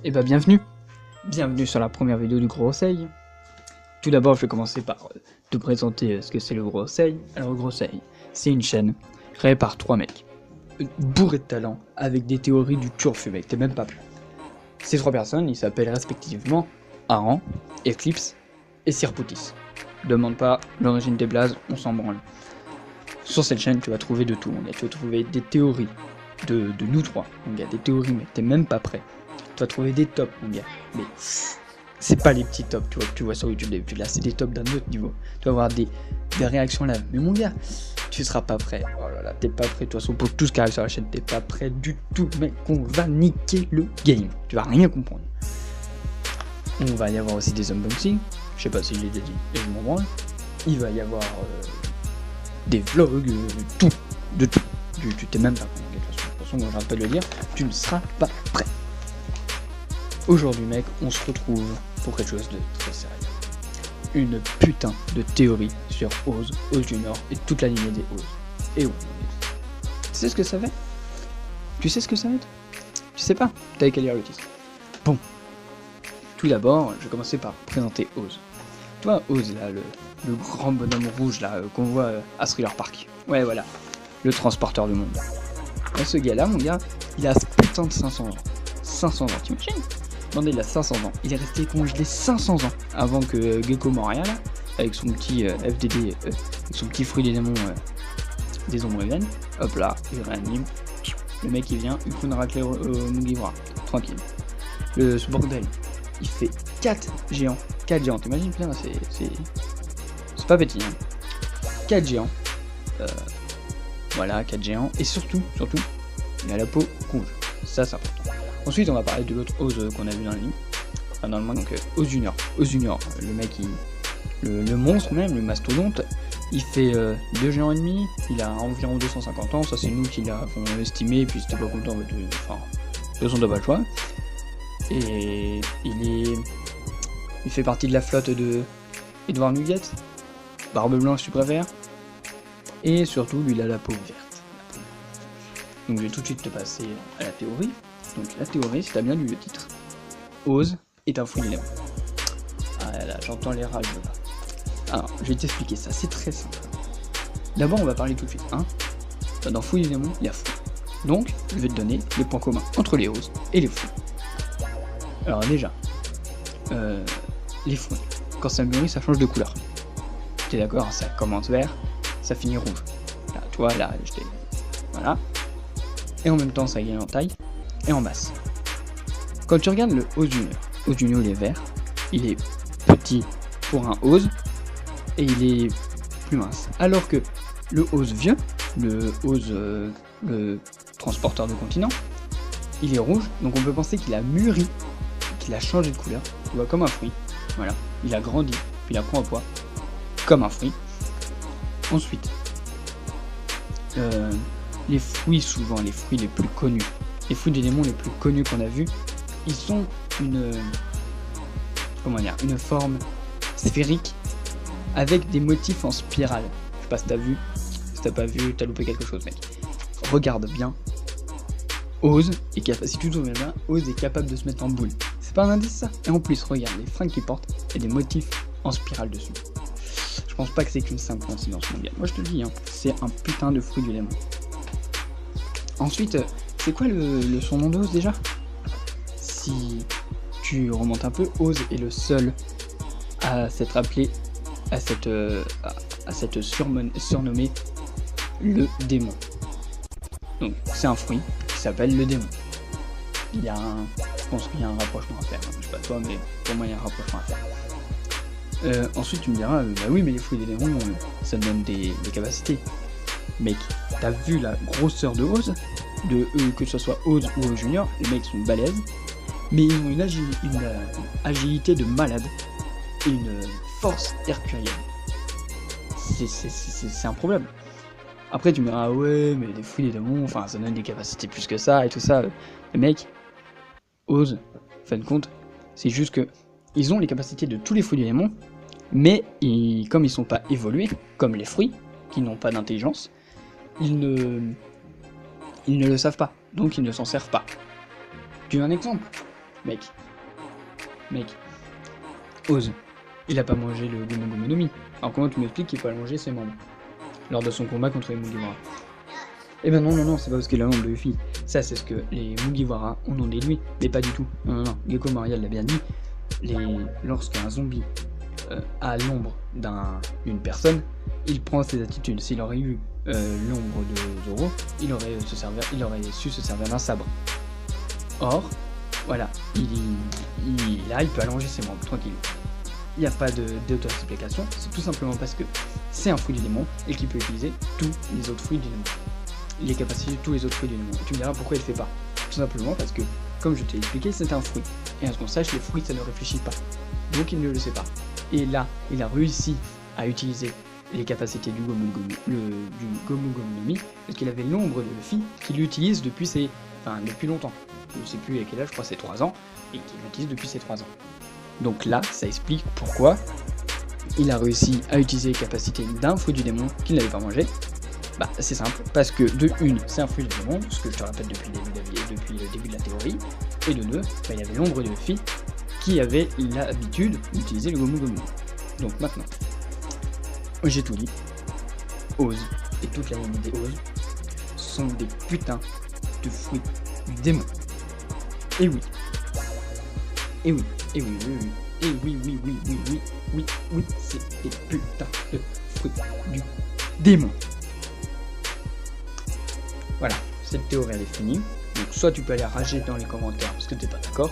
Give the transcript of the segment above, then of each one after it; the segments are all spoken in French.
Et bah bienvenue. Bienvenue sur la première vidéo du Gros Conseil. Tout d'abord, je vais commencer par te présenter ce que c'est le Gros Conseil. Alors le Gros Conseil, c'est une chaîne créée par 3 mecs, bourrés de talent, avec des théories du turfu, mec, t'es même pas plus. Ces 3 personnes, ils s'appellent respectivement Aran, Eclipse et Sirpoutis. Demande pas l'origine des blazes, on s'en branle. Sur cette chaîne, tu vas trouver de tout, mon gars. Tu vas trouver des théories de nous 3, mon gars, des théories, mais t'es même pas prêt. Tu vas trouver des tops, mon gars, mais c'est pas les petits tops, tu vois, que tu vois sur YouTube d'habitude, là, c'est des tops d'un autre niveau. Tu vas avoir des réactions là, mais mon gars, tu seras pas prêt. Oh là là, t'es pas prêt, de toute façon, pour tout ce qui arrive sur la chaîne, t'es pas prêt du tout, mec, on va niquer le game. Tu vas rien comprendre. On va y avoir aussi des unboxings, je sais pas si je l'ai déjà dit, et je m'en branle. Il va y avoir des vlogs, de tout. Tu t'es même pas prêt, de toute façon, j'arrête pas de le dire, tu ne seras pas prêt. Aujourd'hui, mec, on se retrouve pour quelque chose de très sérieux. Une putain de théorie sur Oz Junior et toute la lignée des Oz. Et ouais, tu sais ce que ça fait? Tu sais ce que ça va être? Tu sais pas? T'avais qu'à lire le titre. Bon. Tout d'abord, je vais commencer par présenter Oz. Toi, Oz, là, le grand bonhomme rouge, là, qu'on voit à Thriller Park. Ouais, voilà. Le transporteur du monde. Là, ce gars-là, mon gars, il a putain de 500 ans. 500 ans, t'imagines? Attendez, il a 500 ans. Il est resté congelé 500 ans avant que Gecko Moria, là, avec son petit FDD, avec son petit fruit des démons, des ombres viennent. Hop là, il réanime. Le mec il vient, il prend une raclée au Mugiwara. Tranquille. Ce bordel, il fait 4 géants. 4 géants, t'imagines? Putain, c'est pas petit, hein. 4 géants. Voilà, 4 géants. Et surtout, il a la peau rouge. Ça, c'est important. Ensuite, on va parler de l'autre Oz qu'on a vu dans la ligne. Enfin, dans le monde, donc Oz Junior. Oz Junior, le mec, le monstre même, le mastodonte, il fait 2 géants et demi, il a environ 250 ans, ça c'est nous qui l'avons estimé, et puis c'était pas content, enfin, de toute façon, t'as pas le choix. Et il fait partie de la flotte de Edward Nugget, barbe blanche, tu préfères. Et surtout, lui, il a la peau verte. Donc, je vais tout de suite te passer à la théorie. Donc la théorie, si t'as bien lu le titre, Oz est un fruit d'éléments. Ah là, j'entends les rages là. Alors, je vais t'expliquer ça, c'est très simple. D'abord, on va parler tout de suite, hein. Dans fruit d'éléments, il y a fruit. Donc, je vais te donner les points communs entre les Oz et les fruits. Alors déjà, les fruits, quand ça mûrit, ça change de couleur. T'es d'accord? Ça commence vert, ça finit rouge. Là, tu vois, là, voilà. Et en même temps, ça gagne en taille et en masse. Quand tu regardes le Oz Junior il est vert, il est petit pour un Oz et il est plus mince. Alors que le Oz vieux, le Oz, le transporteur de continent, il est rouge, donc on peut penser qu'il a mûri, qu'il a changé de couleur, tu vois, comme un fruit. Voilà, il a grandi, puis il a pris en poids, comme un fruit. Ensuite, les fruits, souvent les fruits les plus connus, les fruits des démons les plus connus qu'on a vus, ils ont une forme sphérique avec des motifs en spirale. Je sais pas si t'as vu, si t'as pas vu, t'as loupé quelque chose, mec. Regarde bien. Oz est capable, si tu te souviens bien, Oz est capable de se mettre en boule. C'est pas un indice ça? Et en plus, regarde, les fringues qu'il porte, il y a des motifs en spirale dessus. Je pense pas que c'est qu'une simple coïncidence, mon gars. Moi je te le dis, hein, c'est un putain de fruit du démon. Ensuite, c'est quoi son nom d'Oz déjà? Si tu remontes un peu, Oz est le seul à s'être appelé, à s'être surnommé le démon. Donc c'est un fruit qui s'appelle le démon. Je pense qu'il y a un rapprochement à faire, je sais pas toi, mais pour moi il y a un rapprochement à faire. Ensuite tu me diras, bah oui mais les fruits des démons, ça donne des capacités. Mec, t'as vu la grosseur de Oz, que ce soit Oz ou Oz Junior, les mecs sont balèzes, mais ils ont une agilité de malade et une force herculienne. C'est un problème. Après tu me diras, ah ouais, mais les fruits des démons, enfin ça donne des capacités plus que ça et tout ça. Les mecs, Oz, en fin de compte, c'est juste que ils ont les capacités de tous les fruits des démons, mais comme ils sont pas évolués, comme les fruits, qui n'ont pas d'intelligence, ils ne le savent pas, donc ils ne s'en servent pas. Tu veux un exemple? Mec. Ose. Il a pas mangé le Gomu Gomu no Mi. Alors comment tu m'expliques qu'il peut pas manger ses membres lors de son combat contre les Mugiwara? Eh ben non, c'est pas parce qu'il a le membre de Luffy. Ça, c'est ce que les Mugiwara ont ont déduit, mais pas du tout. Non. Gecko Moria l'a bien dit. Lorsqu'un zombie a l'ombre d'une personne, il prend ses attitudes. S'il aurait eu l'ombre de Zoro, il aurait su se servir d'un sabre. Or, voilà, il peut allonger ses membres, tranquille. Il n'y a pas d'auto-explication, c'est tout simplement parce que c'est un fruit du démon et qu'il peut utiliser tous les autres fruits du démon. Les capacités de tous les autres fruits du démon. Et tu me diras pourquoi il ne le fait pas. Tout simplement parce que, comme je t'ai expliqué, c'est un fruit. Et à ce qu'on sache, les fruits ça ne réfléchit pas. Donc il ne le sait pas. Et là, il a réussi à utiliser les capacités du Gomu Gomu no Mi, parce qu'il avait l'ombre de Luffy qu'il utilise depuis longtemps. Je ne sais plus à quel âge, je crois c'est 3 ans, et qu'il l'utilise depuis ses 3 ans. Donc là, ça explique pourquoi il a réussi à utiliser les capacités d'un fruit du démon qu'il n'avait pas mangé. Bah c'est simple, parce que de une, c'est un fruit du démon, ce que je te répète depuis le début de la théorie, et de deux, bah, il y avait l'ombre de Luffy qui avait l'habitude d'utiliser le Gomu Gomu. Donc maintenant, j'ai tout dit. Ose et toute la ligne des Ose sont des putains de fruits du démon. Et oui, c'est des putains de fruits du démon. Voilà, cette théorie elle est finie. Donc soit tu peux aller rager dans les commentaires parce que t'es pas d'accord,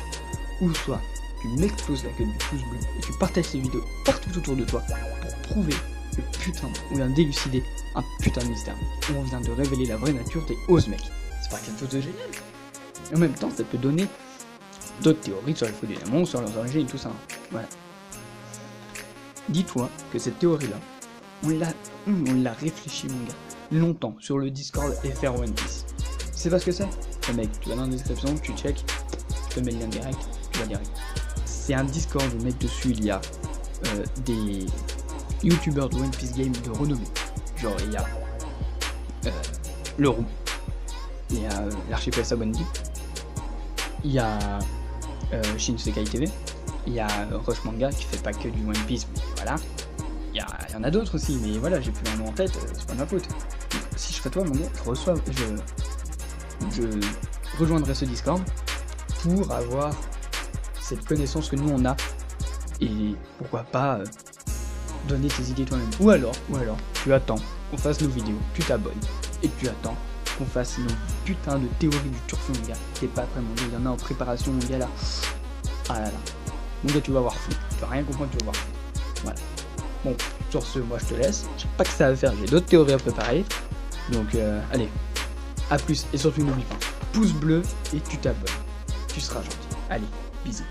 ou soit tu m'exploses la gueule du pouce bleu et tu partages ces vidéos partout autour de toi pour prouver le putain, on vient d'élucider un putain de mystère. On vient de révéler la vraie nature des Ose, mec. C'est pas quelque chose de génial. Et en même temps, ça peut donner d'autres théories sur les fruits du démon, sur leurs origines et tout ça. Voilà. Dis-toi que cette théorie-là, on l'a réfléchi, mon gars, longtemps sur le Discord FR One Piece. Tu sais pas ce que c'est? Oh, mec, tu vas dans la description, tu check, je te mets le lien direct, tu vas direct. C'est un Discord où, mec, dessus il y a des youtubeurs de One Piece Game de renommée. Genre, il y a le Roux, il y a l'archipel Sabondi, il y a Shinsekai TV, il y a Rush Manga qui fait pas que du One Piece, mais voilà. Il y en a d'autres aussi, mais voilà, j'ai plus un nom en tête, c'est pas ma faute. Donc, si je serais toi, mon gars, je rejoindrai ce Discord pour avoir cette connaissance que nous on a, et pourquoi pas donner tes idées toi-même. Ou alors, tu attends qu'on fasse nos vidéos, tu t'abonnes, et tu attends qu'on fasse nos putains de théories du turfon, mon gars. T'es pas prêt, mon gars, il y en a en préparation, mon gars, là. Ah là là. Mon gars, tu vas voir fou. Tu vas rien comprendre, tu vas voir fou. Voilà. Bon, sur ce, moi je te laisse. Je sais pas que ça va faire, j'ai d'autres théories à préparer. Donc, allez. A plus, et surtout n'oublie pas, pouce bleu et tu t'abonnes. Tu seras gentil. Allez, bisous.